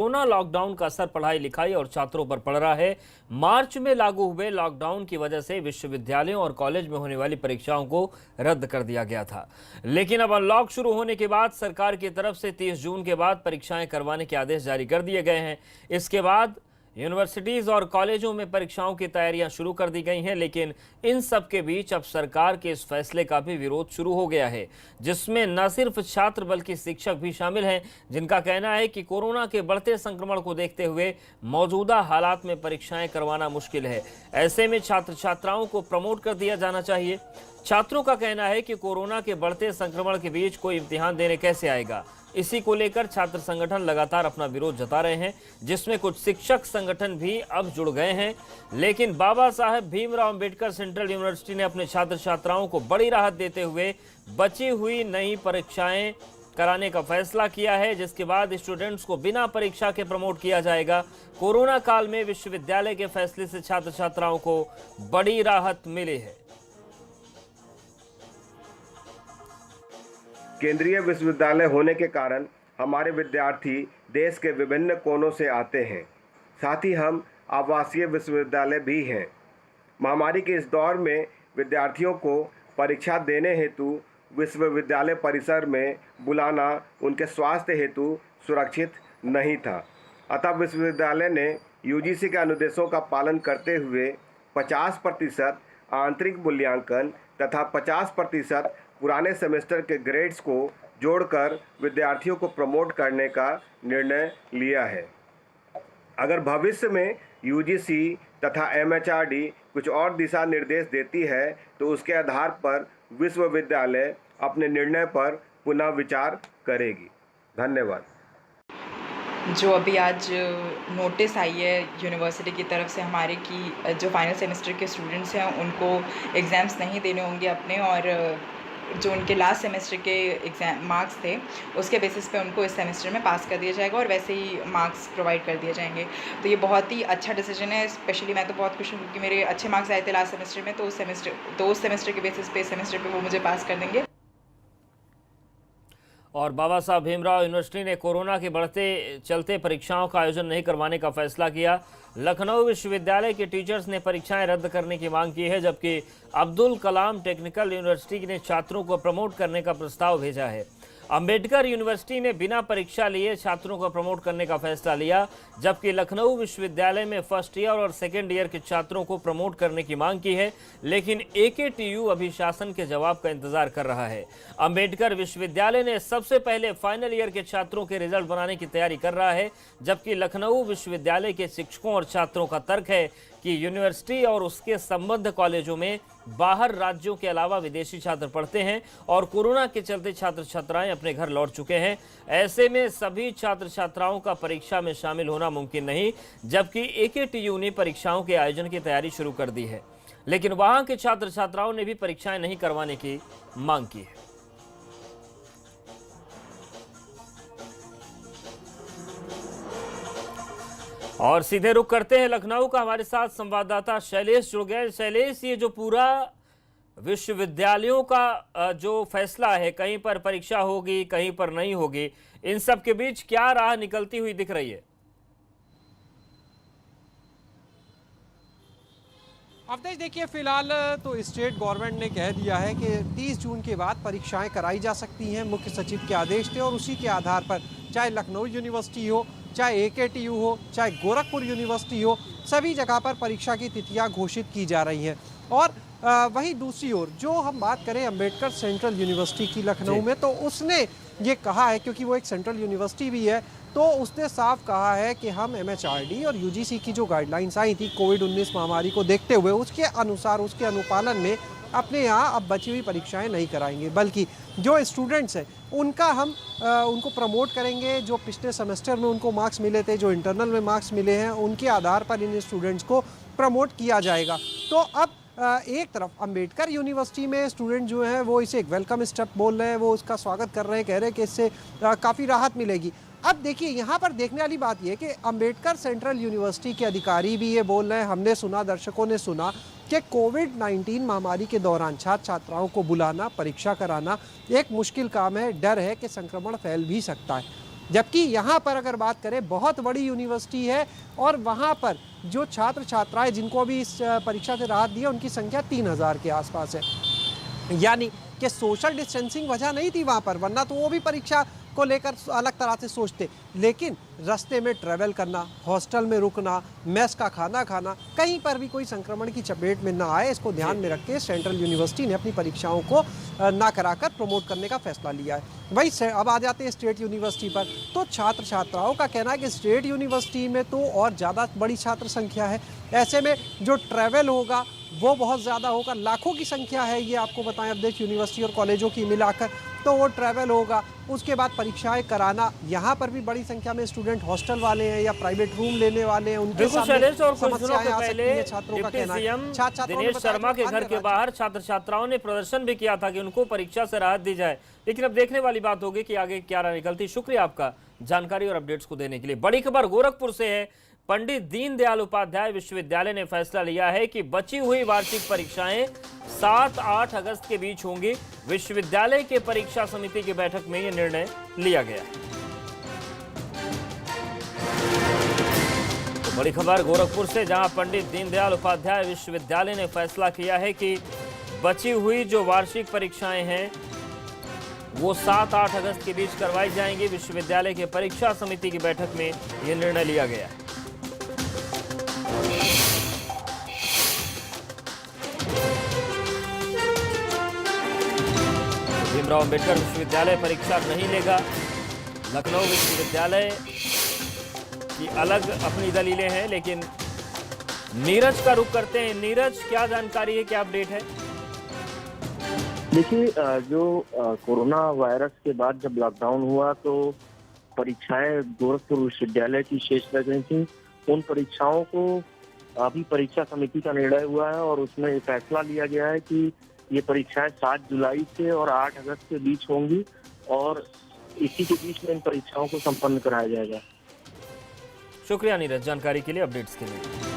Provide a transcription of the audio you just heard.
Corona lockdown का असर पढ़ाई लिखाई और छात्रों पर पड़ रहा है। मार्च में लागू हुए लॉकडाउन की वजह से विश्वविद्यालयों और कॉलेज में होने वाली परीक्षाओं को रद्द कर दिया गया था, लेकिन अब अनलॉक शुरू होने के बाद सरकार की तरफ से 30 जून के बाद परीक्षाएं करवाने के आदेश जारी कर दिए गए हैं। इसके बाद यूनिवर्सिटीज और कॉलेजों में परीक्षाओं की तैयारियां शुरू कर दी गई हैं, लेकिन इन सब के बीच अब सरकार के इस फैसले का भी विरोध शुरू हो गया है, जिसमें न सिर्फ छात्र बल्कि शिक्षक भी शामिल हैं, जिनका कहना है कि कोरोना के बढ़ते संक्रमण को देखते हुए मौजूदा हालात में परीक्षाएं करवाना मुश्किल है। ऐसे में छात्र छात्राओं को प्रमोट कर दिया जाना चाहिए। छात्रों का कहना है कि कोरोना के बढ़ते संक्रमण के बीच कोई इम्तिहान देने कैसे आएगा। इसी को लेकर छात्र संगठन लगातार अपना विरोध जता रहे हैं, जिसमें कुछ शिक्षक संगठन भी अब जुड़ गए हैं। लेकिन बाबा साहेब भीमराव अंबेडकर सेंट्रल यूनिवर्सिटी ने अपने छात्र छात्राओं को बड़ी राहत देते हुए बची हुई नई परीक्षाएं कराने का फैसला किया है, जिसके बाद स्टूडेंट्स को बिना परीक्षा के प्रमोट किया जाएगा। कोरोना काल में विश्वविद्यालय के फैसले से छात्र छात्राओं को बड़ी राहत मिली है। केंद्रीय विश्वविद्यालय होने के कारण हमारे विद्यार्थी देश के विभिन्न कोनों से आते हैं। साथ ही हम आवासीय विश्वविद्यालय भी हैं। महामारी के इस दौर में विद्यार्थियों को परीक्षा देने हेतु विश्वविद्यालय परिसर में बुलाना उनके स्वास्थ्य हेतु सुरक्षित नहीं था। अतः विश्वविद्यालय ने यूजीसी के अनुदेशों का पालन करते हुए 50% आंतरिक मूल्यांकन तथा 50% पुराने सेमेस्टर के ग्रेड्स को जोड़कर विद्यार्थियों को प्रमोट करने का निर्णय लिया है। अगर भविष्य में यूजीसी तथा एमएचआरडी कुछ और दिशा निर्देश देती है तो उसके आधार पर विश्वविद्यालय अपने निर्णय पर पुनः विचार करेगी। धन्यवाद। जो अभी आज नोटिस आई है यूनिवर्सिटी की तरफ से हमारे कि जो फाइनल सेमेस्टर के स्टूडेंट्स हैं उनको एग्ज़ाम्स नहीं देने होंगे अपने, और जो उनके लास्ट सेमेस्टर के एग्ज़ाम मार्क्स थे उसके बेसिस पे उनको इस सेमेस्टर में पास कर दिया जाएगा और वैसे ही मार्क्स प्रोवाइड कर दिए जाएंगे। तो ये बहुत ही अच्छा डिसीजन है। स्पेशली मैं तो बहुत खुश हूँ कि मेरे अच्छे मार्क्स आए थे लास्ट सेमेस्टर में, तो उस सेमेस्टर के बेसिस पे सेमेस्टर पे वो मुझे पास कर देंगे। और बाबा साहब भीमराव यूनिवर्सिटी ने कोरोना के बढ़ते चलते परीक्षाओं का आयोजन नहीं करवाने का फैसला किया। लखनऊ विश्वविद्यालय के टीचर्स ने परीक्षाएं रद्द करने की मांग की है, जबकि अब्दुल कलाम टेक्निकल यूनिवर्सिटी ने छात्रों को प्रमोट करने का प्रस्ताव भेजा है। अंबेडकर यूनिवर्सिटी ने बिना परीक्षा लिए छात्रों को प्रमोट करने का फैसला लिया, जबकि लखनऊ विश्वविद्यालय में फर्स्ट ईयर और सेकेंड ईयर के छात्रों को प्रमोट करने की मांग की है, लेकिन एकेटीयू अभी शासन के जवाब का इंतजार कर रहा है। अंबेडकर विश्वविद्यालय ने सबसे पहले फाइनल ईयर के छात्रों के रिजल्ट बनाने की तैयारी कर रहा है, जबकि लखनऊ विश्वविद्यालय के शिक्षकों और छात्रों का तर्क है कि यूनिवर्सिटी और उसके संबद्ध कॉलेजों में बाहर राज्यों के अलावा विदेशी छात्र पढ़ते हैं और कोरोना के चलते छात्र छात्राएं अपने घर लौट चुके हैं। ऐसे में सभी छात्र छात्राओं का परीक्षा में शामिल होना मुमकिन नहीं, जबकि एकेटीयू ने परीक्षाओं के आयोजन की तैयारी शुरू कर दी है, लेकिन वहां के छात्र छात्राओं ने भी परीक्षाएं नहीं करवाने की मांग की है। और सीधे रुख करते हैं लखनऊ का। हमारे साथ संवाददाता शैलेश जुड़ गए। शैलेश, ये जो पूरा विश्वविद्यालयों का जो फैसला है, कहीं पर परीक्षा होगी कहीं पर नहीं होगी, इन सब के बीच क्या राह निकलती हुई दिख रही है? अवधेश, देखिए फिलहाल तो स्टेट गवर्नमेंट ने कह दिया है कि 30 जून के बाद परीक्षाएं कराई जा सकती हैं। मुख्य सचिव के आदेश थे और उसी के आधार पर चाहे लखनऊ यूनिवर्सिटी हो, चाहे एकेटीयू हो, चाहे गोरखपुर यूनिवर्सिटी हो, सभी जगह पर परीक्षा की तिथियां घोषित की जा रही हैं। और वहीं दूसरी ओर जो हम बात करें अंबेडकर सेंट्रल यूनिवर्सिटी की लखनऊ में, तो उसने ये कहा है, क्योंकि वो एक सेंट्रल यूनिवर्सिटी भी है, तो उसने साफ कहा है कि हम एमएचआरडी और यूजीसी की जो गाइडलाइंस आई थी कोविड-19 महामारी को देखते हुए, उसके अनुसार उसके अनुपालन में अपने यहाँ अब बची हुई परीक्षाएं नहीं कराएंगे, बल्कि जो स्टूडेंट्स हैं उनका हम उनको प्रमोट करेंगे। जो पिछले सेमेस्टर में उनको मार्क्स मिले थे, जो इंटरनल में मार्क्स मिले हैं, उनके आधार पर इन स्टूडेंट्स को प्रमोट किया जाएगा। तो अब एक तरफ अंबेडकर यूनिवर्सिटी में स्टूडेंट जो हैं वो इसे एक वेलकम स्टेप बोल रहे हैं, वो उसका स्वागत कर रहे हैं, कह रहे हैं कि इससे काफ़ी राहत मिलेगी। अब देखिए यहाँ पर देखने वाली बात यह कि अंबेडकर सेंट्रल यूनिवर्सिटी के अधिकारी भी ये बोल रहे हैं, हमने सुना, दर्शकों ने सुना कि कोविड-19 महामारी के दौरान छात्र छात्राओं को बुलाना, परीक्षा कराना एक मुश्किल काम है, डर है कि संक्रमण फैल भी सकता है। जबकि यहाँ पर अगर बात करें बहुत बड़ी यूनिवर्सिटी है और वहाँ पर जो छात्र छात्राएं जिनको अभी इस परीक्षा से राहत दी है उनकी संख्या 3000 के आसपास है। यानी कि सोशल डिस्टेंसिंग वजह नहीं थी वहाँ पर, वरना तो वो भी परीक्षा को लेकर अलग तरह से सोचते, लेकिन रास्ते में ट्रैवल करना, हॉस्टल में रुकना, मेस का खाना खाना, कहीं पर भी कोई संक्रमण की चपेट में ना आए, इसको ध्यान में रख के सेंट्रल यूनिवर्सिटी ने अपनी परीक्षाओं को ना कराकर प्रमोट करने का फैसला लिया है। वही अब आ जाते हैं स्टेट यूनिवर्सिटी पर, तो छात्र छात्राओं का कहना है कि स्टेट यूनिवर्सिटी में तो और ज़्यादा बड़ी छात्र संख्या है, ऐसे में जो ट्रैवल होगा वो बहुत ज़्यादा होगा, लाखों की संख्या है ये आपको बताएं अपडेट यूनिवर्सिटी और कॉलेजों की मिलाकर, तो वो ट्रैवल होगा। उसके बाद परीक्षाएं कराना, यहाँ पर भी बड़ी संख्या में स्टूडेंट हॉस्टल वाले हैं या प्राइवेट रूम लेने वाले हैं, उनके सामने समस्याएं आ सकती हैं। छात्रों का कहना है दिनेश शर्मा के घर के बाहर छात्र छात्राओं ने प्रदर्शन भी किया था कि उनको परीक्षा से राहत दी जाए, लेकिन अब देखने वाली बात होगी कि आगे क्या राह निकलती। शुक्रिया आपका जानकारी और अपडेट्स को देने के लिए। बड़ी खबर गोरखपुर से है। पंडित दीनदयाल उपाध्याय विश्वविद्यालय ने फैसला लिया है कि बची हुई वार्षिक परीक्षाएं 7-8 अगस्त के बीच होंगी। विश्वविद्यालय के परीक्षा समिति की बैठक में यह निर्णय लिया गया। तो बड़ी खबर गोरखपुर से, जहां पंडित दीनदयाल उपाध्याय विश्वविद्यालय ने फैसला किया है कि बची हुई जो वार्षिक परीक्षाएं हैं वो 7-8 अगस्त के बीच करवाई जाएंगी। विश्वविद्यालय के परीक्षा समिति की बैठक में यह निर्णय लिया गया। भीमराव अंबेडकर विश्वविद्यालय परीक्षा नहीं लेगा। लखनऊ विश्वविद्यालय की अलग अपनी दलीलें हैं, लेकिन नीरज का रुख करते हैं। नीरज, क्या जानकारी है, क्या अपडेट है? देखिए, जो कोरोना वायरस के बाद जब लॉकडाउन हुआ तो परीक्षाएं गोरखपुर विश्वविद्यालय की शेष रह गई थी। उन परीक्षाओं को अभी परीक्षा समिति का निर्णय हुआ है और उसमें फैसला लिया गया है कि ये परीक्षाएं 7 जुलाई से और 8 अगस्त के बीच होंगी और इसी के बीच में इन परीक्षाओं को संपन्न कराया जाएगा। शुक्रिया नीरज जानकारी के लिए, अपडेट्स के लिए।